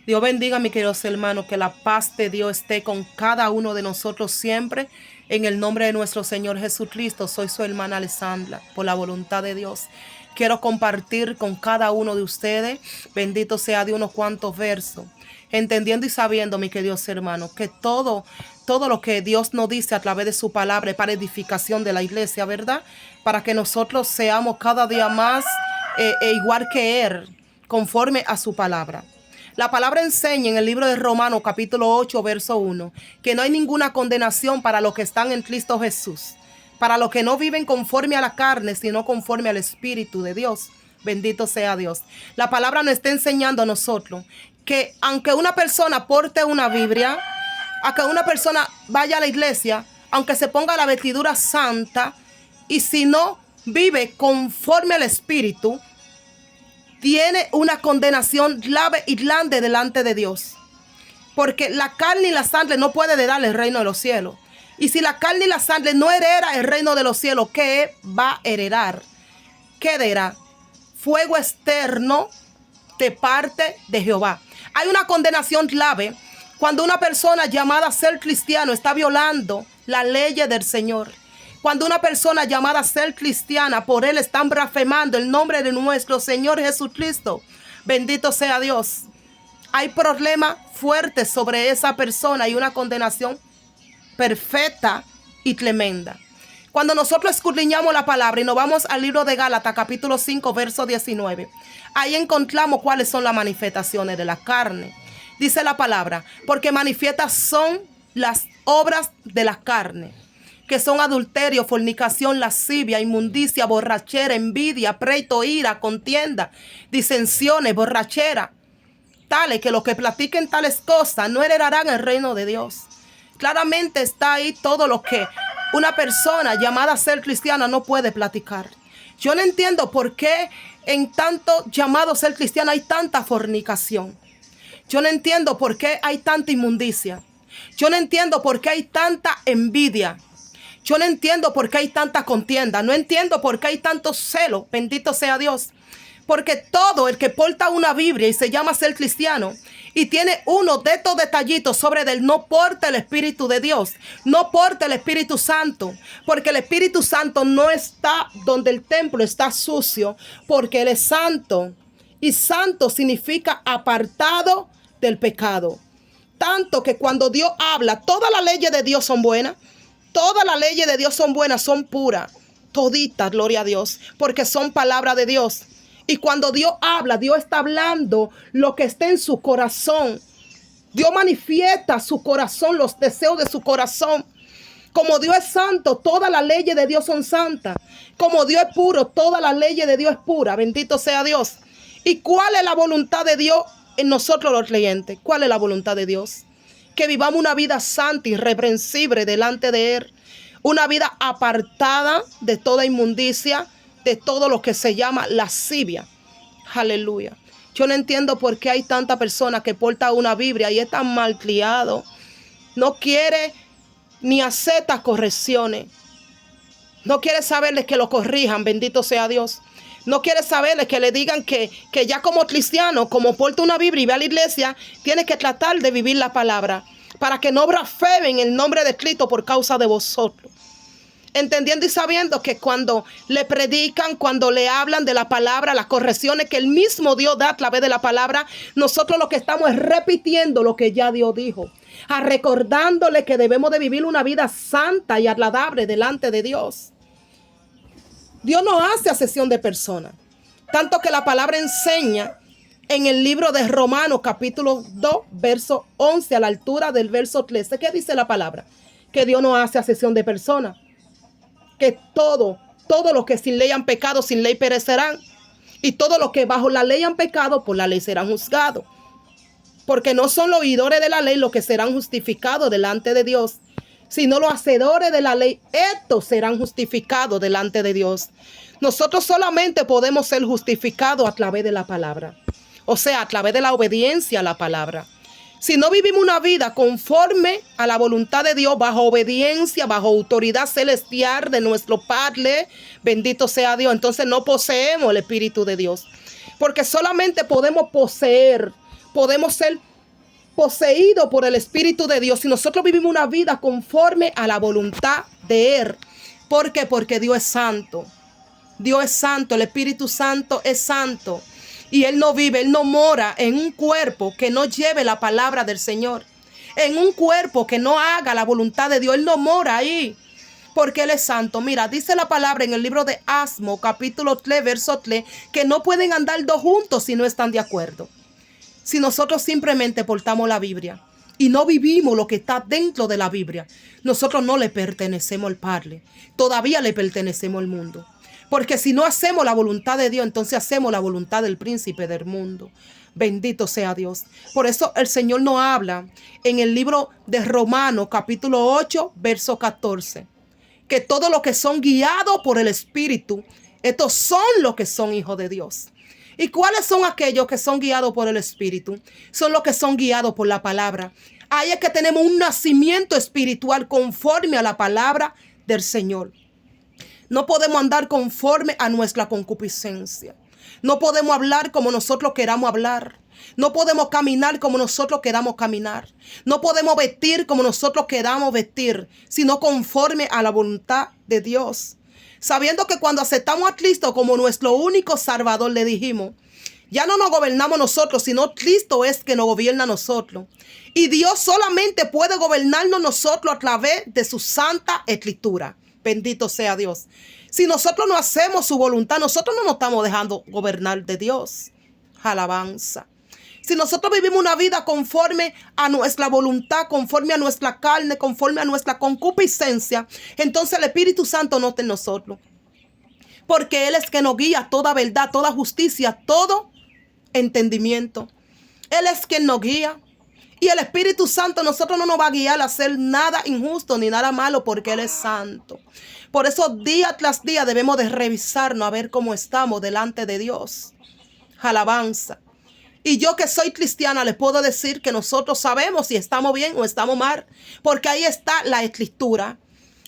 Dios bendiga, mis queridos hermanos, que la paz de Dios esté con cada uno de nosotros siempre. En el nombre de nuestro Señor Jesucristo, soy su hermana Alessandra, por la voluntad de Dios. Quiero compartir con cada uno de ustedes, bendito sea Dios, unos cuantos versos. Entendiendo y sabiendo, mis queridos hermanos, que todo lo que Dios nos dice a través de su palabra es para edificación de la iglesia, ¿verdad? Para que nosotros seamos cada día más igual que Él, conforme a su palabra. La palabra enseña en el libro de Romanos capítulo 8, verso 1, que no hay ninguna condenación para los que están en Cristo Jesús, para los que no viven conforme a la carne, sino conforme al Espíritu de Dios. Bendito sea Dios. La palabra nos está enseñando a nosotros que aunque una persona porte una Biblia, aunque una persona vaya a la iglesia, aunque se ponga la vestidura santa, y si no vive conforme al Espíritu, tiene una condenación grave y grande delante de Dios. Porque la carne y la sangre no puede heredar el reino de los cielos. Y si la carne y la sangre no hereda el reino de los cielos, ¿qué va a heredar? ¿Qué heredará? Fuego externo de parte de Jehová. Hay una condenación grave cuando una persona llamada a ser cristiano está violando la ley del Señor. Cuando una persona llamada a ser cristiana, por él están blasfemando el nombre de nuestro Señor Jesucristo. Bendito sea Dios. Hay problemas fuertes sobre esa persona y una condenación perfecta y tremenda. Cuando nosotros escudriñamos la palabra y nos vamos al libro de Gálatas, capítulo 5, verso 19, ahí encontramos cuáles son las manifestaciones de la carne. Dice la palabra, porque manifiestas son las obras de la carne, que son adulterio, fornicación, lascivia, inmundicia, borrachera, envidia, pleito, ira, contienda, disensiones, borrachera, tales que los que practiquen tales cosas no heredarán el reino de Dios. Claramente está ahí todo lo que una persona llamada a ser cristiana no puede platicar. Yo no entiendo por qué en tanto llamado a ser cristiano hay tanta fornicación. Yo no entiendo por qué hay tanta inmundicia. Yo no entiendo por qué hay tanta envidia. Yo no entiendo por qué hay tanta contienda. No entiendo por qué hay tanto celo. Bendito sea Dios. Porque todo el que porta una Biblia y se llama ser cristiano y tiene uno de estos detallitos sobre él, no porta el Espíritu de Dios, no porta el Espíritu Santo, porque el Espíritu Santo no está donde el templo está sucio, porque Él es santo. Y santo significa apartado del pecado. Tanto que cuando Dios habla, todas las leyes de Dios son buenas. Todas las leyes de Dios son buenas, son puras. Toditas, gloria a Dios, porque son palabra de Dios. Y cuando Dios habla, Dios está hablando lo que está en su corazón. Dios manifiesta su corazón, los deseos de su corazón. Como Dios es santo, todas las leyes de Dios son santas. Como Dios es puro, todas las leyes de Dios es pura. Bendito sea Dios. ¿Y cuál es la voluntad de Dios en nosotros los creyentes? ¿Cuál es la voluntad de Dios? Que vivamos una vida santa y irreprensible delante de Él. Una vida apartada de toda inmundicia, de todo lo que se llama lascivia. Aleluya. Yo no entiendo por qué hay tanta persona que porta una Biblia y es tan malcriado. No quiere ni acepta correcciones. No quiere saberles que lo corrijan. Bendito sea Dios. No quiere saberles que le digan que ya como cristiano, como porta una Biblia y va a la iglesia, tiene que tratar de vivir la palabra para que no blasfemen el nombre de Cristo por causa de vosotros. Entendiendo y sabiendo que cuando le predican, cuando le hablan de la palabra, las correcciones que el mismo Dios da a través de la palabra, nosotros lo que estamos es repitiendo lo que ya Dios dijo, recordándole que debemos de vivir una vida santa y agradable delante de Dios. Dios no hace acepción de personas, tanto que la palabra enseña en el libro de Romanos capítulo 2, verso 11 a la altura del verso 13. ¿Qué dice la palabra? Que Dios no hace acepción de personas. Que todos los que sin ley han pecado, sin ley perecerán. Y todos los que bajo la ley han pecado, por la ley serán juzgados. Porque no son los oidores de la ley los que serán justificados delante de Dios, sino los hacedores de la ley. Estos serán justificados delante de Dios. Nosotros solamente podemos ser justificados a través de la palabra. O sea, a través de la obediencia a la palabra. Si no vivimos una vida conforme a la voluntad de Dios, bajo obediencia, bajo autoridad celestial de nuestro Padre, bendito sea Dios, entonces no poseemos el Espíritu de Dios. Porque solamente podemos poseer, podemos ser poseído por el Espíritu de Dios, si nosotros vivimos una vida conforme a la voluntad de Él. ¿Por qué? Porque Dios es santo. Dios es santo, el Espíritu Santo es santo. Y Él no vive, Él no mora en un cuerpo que no lleve la palabra del Señor. En un cuerpo que no haga la voluntad de Dios. Él no mora ahí, porque Él es santo. Mira, dice la palabra en el libro de Asmo, capítulo 3, verso 3, que no pueden andar dos juntos si no están de acuerdo. Si nosotros simplemente portamos la Biblia y no vivimos lo que está dentro de la Biblia, nosotros no le pertenecemos al Padre. Todavía le pertenecemos al mundo. Porque si no hacemos la voluntad de Dios, entonces hacemos la voluntad del príncipe del mundo. Bendito sea Dios. Por eso el Señor nos habla en el libro de Romanos, capítulo 8, verso 14. Que todos los que son guiados por el Espíritu, estos son los que son hijos de Dios. ¿Y cuáles son aquellos que son guiados por el Espíritu? Son los que son guiados por la palabra. Ahí es que tenemos un nacimiento espiritual conforme a la palabra del Señor. No podemos andar conforme a nuestra concupiscencia. No podemos hablar como nosotros queramos hablar. No podemos caminar como nosotros queramos caminar. No podemos vestir como nosotros queramos vestir, sino conforme a la voluntad de Dios. Sabiendo que cuando aceptamos a Cristo como nuestro único Salvador, le dijimos, ya no nos gobernamos nosotros, sino Cristo es que nos gobierna a nosotros. Y Dios solamente puede gobernarnos nosotros a través de su santa escritura. Bendito sea Dios. Si nosotros no hacemos su voluntad, nosotros no nos estamos dejando gobernar de Dios. Alabanza. Si nosotros vivimos una vida conforme a nuestra voluntad, conforme a nuestra carne, conforme a nuestra concupiscencia, entonces el Espíritu Santo no está en nosotros. Porque Él es que nos guía toda verdad, toda justicia, todo entendimiento. Él es quien nos guía. Y el Espíritu Santo nosotros no nos va a guiar a hacer nada injusto ni nada malo porque Él es santo. Por eso día tras día debemos de revisarnos a ver cómo estamos delante de Dios. Alabanza. Y yo que soy cristiana les puedo decir que nosotros sabemos si estamos bien o estamos mal. Porque ahí está la escritura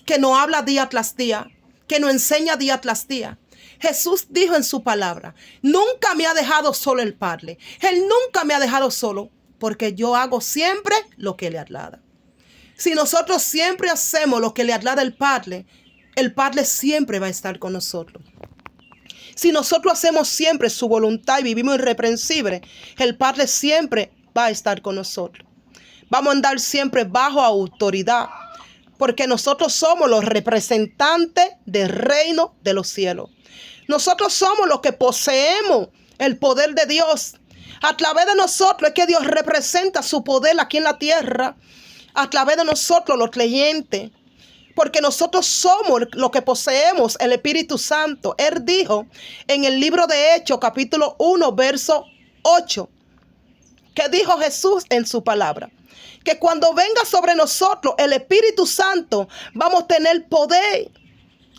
que nos habla día tras día, que nos enseña día tras día. Jesús dijo en su palabra, nunca me ha dejado solo el Padre. Él nunca me ha dejado solo. Porque yo hago siempre lo que le agrada. Si nosotros siempre hacemos lo que le agrada al Padre, el Padre siempre va a estar con nosotros. Si nosotros hacemos siempre su voluntad y vivimos irreprensibles, el Padre siempre va a estar con nosotros. Vamos a andar siempre bajo autoridad, porque nosotros somos los representantes del reino de los cielos. Nosotros somos los que poseemos el poder de Dios. A través de nosotros es que Dios representa su poder aquí en la tierra. A través de nosotros los creyentes. Porque nosotros somos los que poseemos el Espíritu Santo. Él dijo en el libro de Hechos capítulo 1 verso 8. Que dijo Jesús en su palabra. Que cuando venga sobre nosotros el Espíritu Santo vamos a tener poder.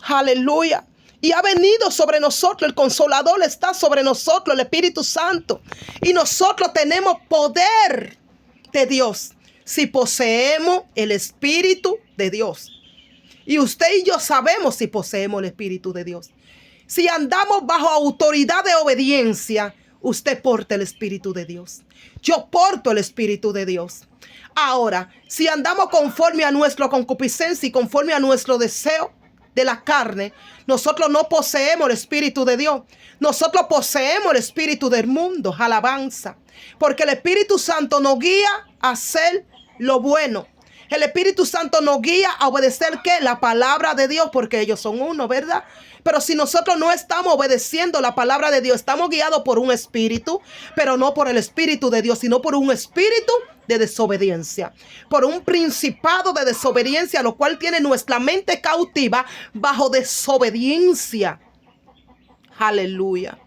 Aleluya. Y ha venido sobre nosotros, el Consolador está sobre nosotros, el Espíritu Santo. Y nosotros tenemos poder de Dios si poseemos el Espíritu de Dios. Y usted y yo sabemos si poseemos el Espíritu de Dios. Si andamos bajo autoridad de obediencia, usted porta el Espíritu de Dios. Yo porto el Espíritu de Dios. Ahora, si andamos conforme a nuestra concupiscencia y conforme a nuestro deseo de la carne, nosotros no poseemos el Espíritu de Dios. Nosotros poseemos el espíritu del mundo. Alabanza. Porque el Espíritu Santo nos guía a hacer lo bueno. El Espíritu Santo nos guía a obedecer ¿qué? La palabra de Dios, porque ellos son uno, ¿verdad? Pero si nosotros no estamos obedeciendo la palabra de Dios, estamos guiados por un espíritu, pero no por el Espíritu de Dios, sino por un espíritu de desobediencia, por un principado de desobediencia, lo cual tiene nuestra mente cautiva bajo desobediencia. Aleluya.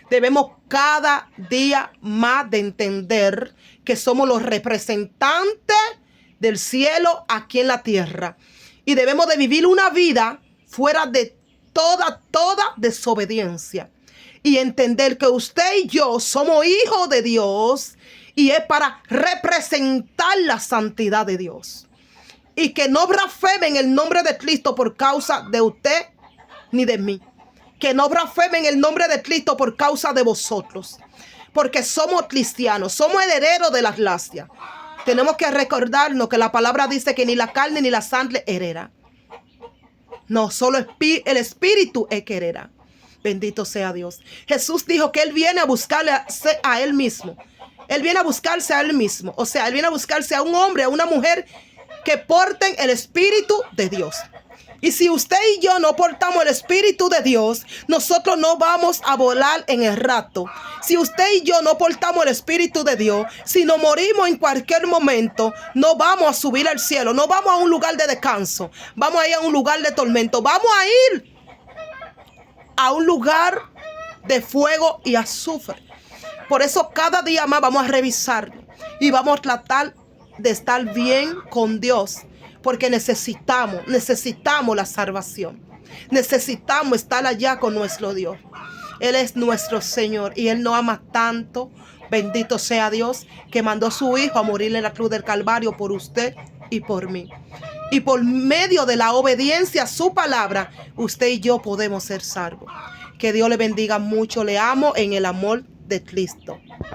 Debemos cada día más de entender que somos los representantes del cielo aquí en la tierra. Y debemos de vivir una vida fuera de toda desobediencia. Y entender que usted y yo somos hijos de Dios. Y es para representar la santidad de Dios. Y que no blasfemen el nombre de Cristo por causa de usted ni de mí. Que no blasfemen el nombre de Cristo por causa de vosotros. Porque somos cristianos, somos herederos de la gracia. Tenemos que recordarnos que la palabra dice que ni la carne ni la sangre hereda. No, solo el Espíritu es que hereda. Bendito sea Dios. Jesús dijo que Él viene a buscarle a Él mismo. Él viene a buscarse a Él mismo. O sea, Él viene a buscarse a un hombre, a una mujer que porten el Espíritu de Dios. Y si usted y yo no portamos el Espíritu de Dios, nosotros no vamos a volar en el rapto. Si usted y yo no portamos el Espíritu de Dios, si nos morimos en cualquier momento, no vamos a subir al cielo, no vamos a un lugar de descanso, vamos a ir a un lugar de tormento, vamos a ir a un lugar de fuego y azufre. Por eso cada día más vamos a revisar y vamos a tratar de estar bien con Dios. Porque necesitamos la salvación. Necesitamos estar allá con nuestro Dios. Él es nuestro Señor y Él nos ama tanto. Bendito sea Dios, que mandó a su Hijo a morir en la cruz del Calvario por usted y por mí. Y por medio de la obediencia a su palabra, usted y yo podemos ser salvos. Que Dios le bendiga mucho. Le amo en el amor de Cristo.